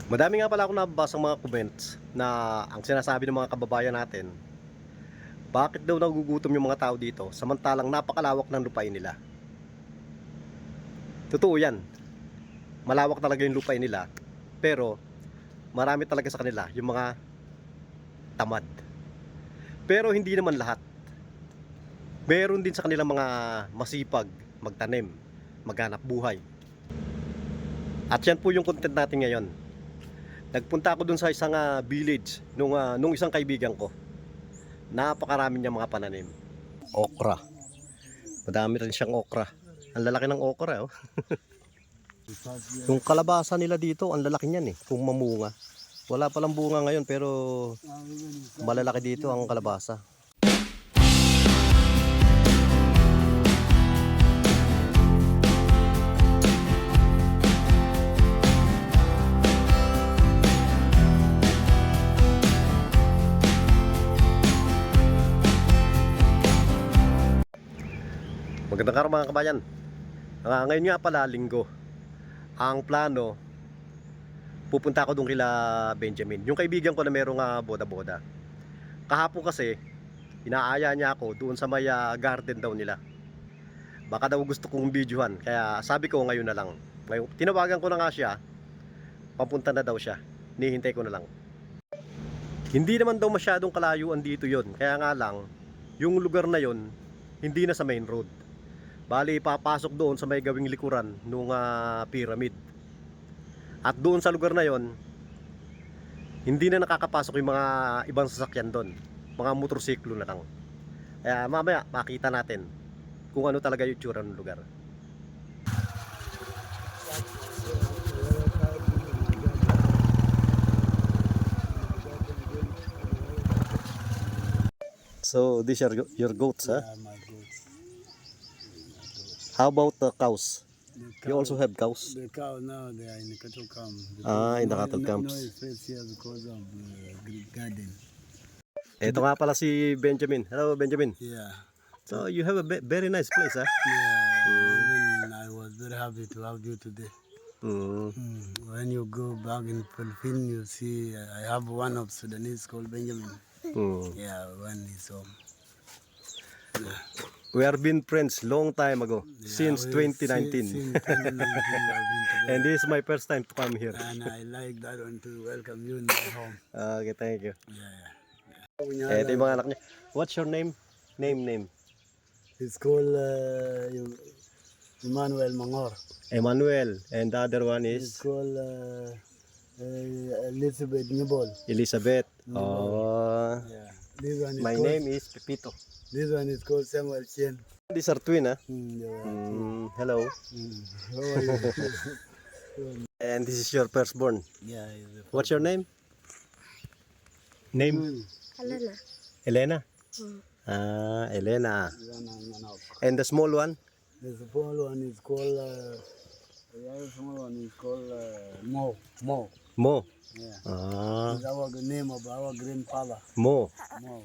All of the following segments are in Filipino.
Madami nga pala akong nababasang mga comments na ang sinasabi ng mga kababayan natin, bakit daw nagugutom yung mga tao dito samantalang napakalawak ng lupain nila. Totoo yan, malawak talaga yung lupain nila, pero marami talaga sa kanila yung mga tamad. Pero hindi naman lahat. Meron din sa kanila mga masipag, magtanim, maghanap buhay. At yan po yung content natin ngayon. Nagpunta ako dun sa isang village nung isang kaibigan ko. Napakarami niya mga pananim. Okra. Madami rin siyang okra. Ang lalaki ng okra, oh. Yung kalabasa nila dito, ang lalaki niyan eh, kung mamunga. Wala palang bunga ngayon pero malalaki dito ang kalabasa. Magandang araw mga kabayan. Ngayon nga pala, linggo. Ang plano, pupunta ako doon kila Benjamin, yung kaibigan ko na merong boda-boda. Kahapon kasi, inaaya niya ako doon sa may garden daw nila. Baka daw gusto kong videohan, kaya sabi ko ngayon na lang. Ngayon, tinawagan ko na nga siya, papunta na daw siya. Nihintay ko na lang. Hindi naman daw masyadong kalayuan dito yon, kaya nga lang, yung lugar na yon, hindi na sa main road. Bali, papasok doon sa may gawing likuran nung pyramid. At doon sa lugar na yon, hindi na nakakapasok yung mga ibang sasakyan doon. Mga motorsiklo na lang. Kaya mamaya makita natin kung ano talaga yung tsura ng lugar. So these are your goats, huh? Yeah, my goats. How about the cows? The You also have cows? The cow now they are in the cattle camp. In the cattle camps. No space here because of garden. Ito nga pala si Benjamin. Hello Benjamin. Yeah, So you have a very nice place, huh? yeah. Even I was very happy to have you today. Mm. When you go back in Philippines, you see I have one of Sudanese called Benjamin. Mm. Yeah, when he's home. Yeah. We have been friends long time ago, since we- 2019. Since 2019 we have been together. And this is my first time to come here. And I like that one to welcome you in my home. Okay, thank you. Yeah. Ito yung mga anak niya. What's your name? Name. It's called Emmanuel Mangor. Emmanuel. And the other one It's is called Elizabeth Nibol. Elizabeth. Oh. Yeah. This one is My called, name is Pepito. This one is called Samuel Chen. These are twin, huh? Yeah. Hello. How are you? And this is your firstborn. Yeah. He's the What's your name? Name? Alana. Elena. Elena. And the small one? The small one is called the other small one is called Mo. Mo. Yeah. Ah, It's our name of our grandfather. Mo. Mo.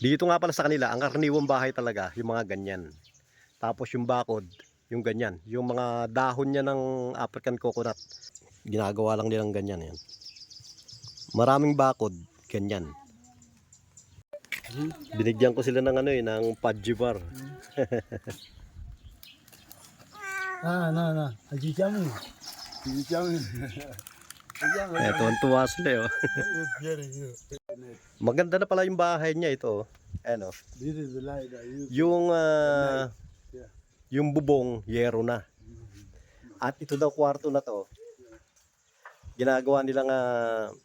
Dito nga pala sa kanila, ang karaniwang bahay talaga, yung mga ganyan. Tapos yung bakod, yung ganyan. Yung mga dahon niya ng African coconut, ginagawa lang nilang ganyan. Yan. Maraming bakod, ganyan. Binigyan ko sila ng ng Pudgy bar. No. Ajichamu. Eto, ang tuwa sila. Oh. Maganda na pala yung bahay niya ito. Ano? This is the light I use. Yung Yeah. yung bubong yero na. At ito daw kwarto na to. Ginagawa nilang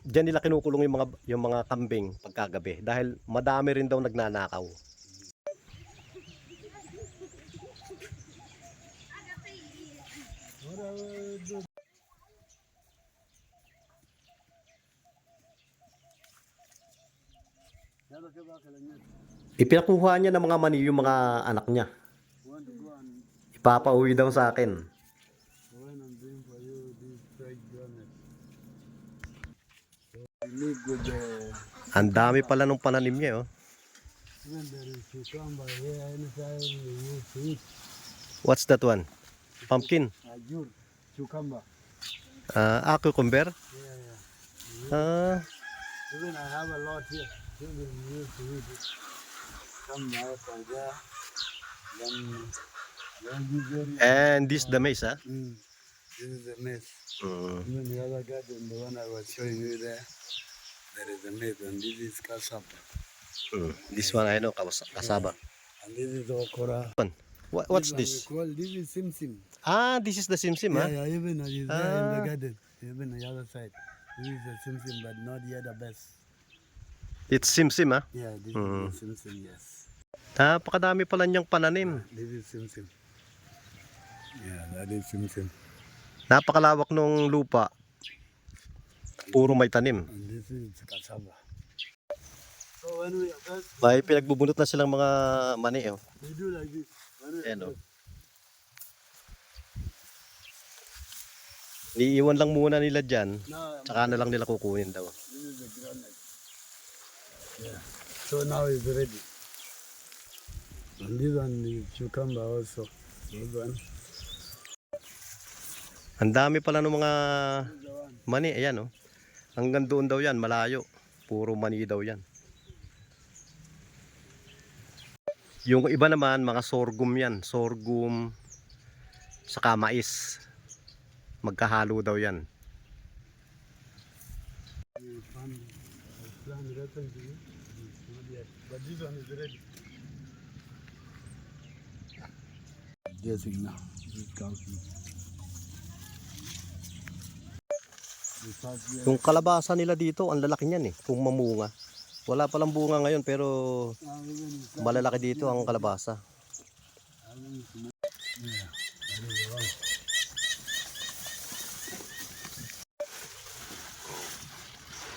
diyan nila kinukulong yung mga kambing pagkagabi dahil madami rin daw nagnanakaw. Ipinakuha niya ng mga mani yung mga anak niya. Ipapauwi daw sa akin. When I'm doing for you this fried donut. You live with the Ang dami pala nung pananim niya. Oh. when there is cucumber here anytime you use to eat. What's that one? Pumpkin. Ajur, cucumber. Cucumber. Yeah. Ah, Even I have a lot here. Children used to eat it. Some now from there. Then this area. and this the maize, ah? This is the maize. Mm. Even the other garden, the one I was showing you there is a maize, and this is cassava. This one I know, kasaba. And this is okra. What's This this? one we call this is simsim. This is the simsim, ah? Yeah, even it is there in the Ah. garden. Even the other side. This is the simsim, but not yet the best. It's simsim, ah? Yeah, this is the simsim, yes. Napakadami pala niyang pananim. This is simsim. Yeah, that is simsim. Napakalawak ng lupa. Puro may tanim. And this is cassava. So when we first, May pinagbubunot na silang mga mani, oh. we do like this. When we Ayan, oh. Niiwan lang muna nila dyan, now, tsaka na lang nila kukunin daw. this is the granite. Yeah. So now it's ready. And this one is cucumber also. This one. Ang dami pala ng mga This is the one. mani, ayan, oh. Hanggang doon daw yan, malayo. Puro mani daw yan. Yung iba naman, mga sorghum yan. Sorghum, saka mais. Magkahalo daw yan. We plant recently. Not yet. But this one is ready. Dressing now. This is counting. Yung kalabasa nila dito, ang lalaki niyan eh. Kung mamunga. Wala palang bunga ngayon pero malalaki dito ang kalabasa.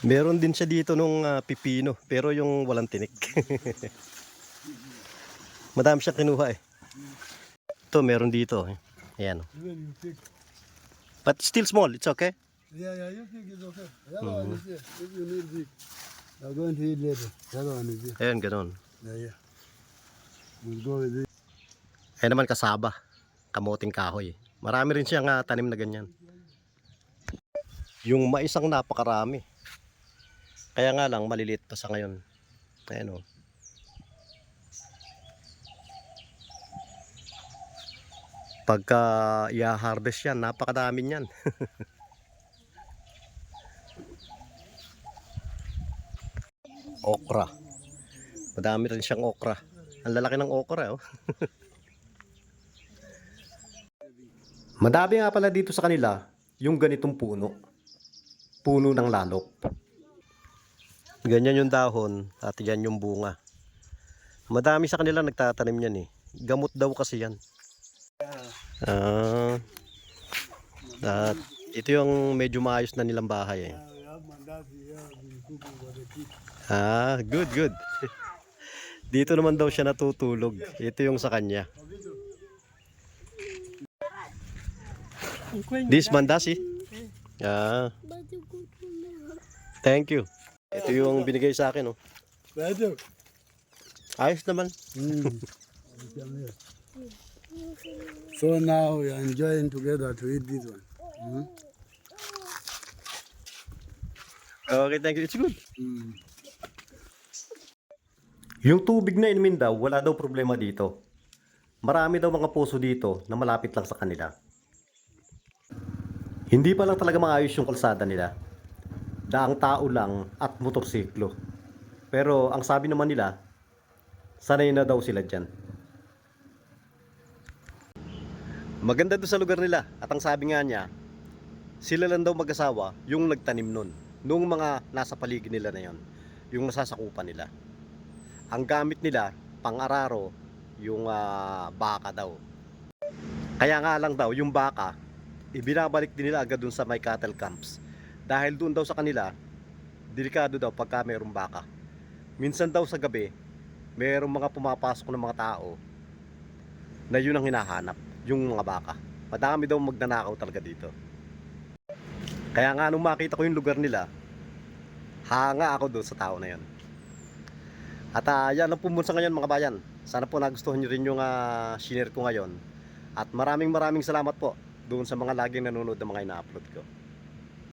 Meron din siya dito nung pipino, pero yung walang tinik. Madami siya kinuha eh. Ito, meron dito. Ayan. Even you pick. But still small, it's okay. Yeah, you pick is okay. The other one is here. If you need big, I'm going to eat later. The other one is here. Ayan, ganun. Yeah. We'll go with it. Ayan naman kasaba. Kamoting kahoy. Marami rin siyang tanim na ganyan. Yung mais ang napakarami. Kaya nga lang, maliliit pa sa ngayon. Ayan o. Pagka i-harvest yan, napakadami yan. Okra. Madami rin siyang okra. Ang lalaki ng okra, oh. Madami nga pala dito sa kanila yung ganitong puno. Puno ng lalok. Ganyan yung dahon at yan yung bunga. Madami sa kanila nagtatanim yan eh. Gamot daw kasi yan. At ito yung medyo maayos na nilang bahay eh. We have mandasi here. We'll cook for the kids. Good. Dito naman daw siya natutulog. Ito yung sa kanya. This mandasi? Thank you. Ito yung binigay sa akin, oh. Better. Ayos naman. So now we are enjoying together to eat this one. Okay, thank you. It's good. Mm. Yung tubig na inumin daw, wala daw problema dito. Marami daw mga puso dito na malapit lang sa kanila. Hindi pa lang talaga maayos yung kalsada nila. Daang tao lang at motorsiklo. Pero ang sabi naman nila, sanay na daw sila dyan. Maganda doon sa lugar nila. At ang sabi nga niya, sila lang daw mag-asawa yung nagtanim nun. Nung mga nasa paligid nila na yon, yung nasasakupan nila. Ang gamit nila, pang-araro, yung baka daw. Kaya nga lang daw, yung baka, ibinabalik din nila agad dun sa may cattle camps. Dahil dun daw sa kanila, delikado daw pagka mayroong baka. Minsan daw sa gabi, mayroong mga pumapasok ng mga tao na yun ang hinahanap, yung mga baka. Madami daw magnanakaw talaga dito. Kaya nga nung makita ko yung lugar nila, hanga ako doon sa tao na yun. At yan lang po muna sa ngayon mga bayan. Sana po nagustuhan nyo rin yung share ko ngayon. At maraming salamat po doon sa mga laging nanonood ng mga ina-upload ko.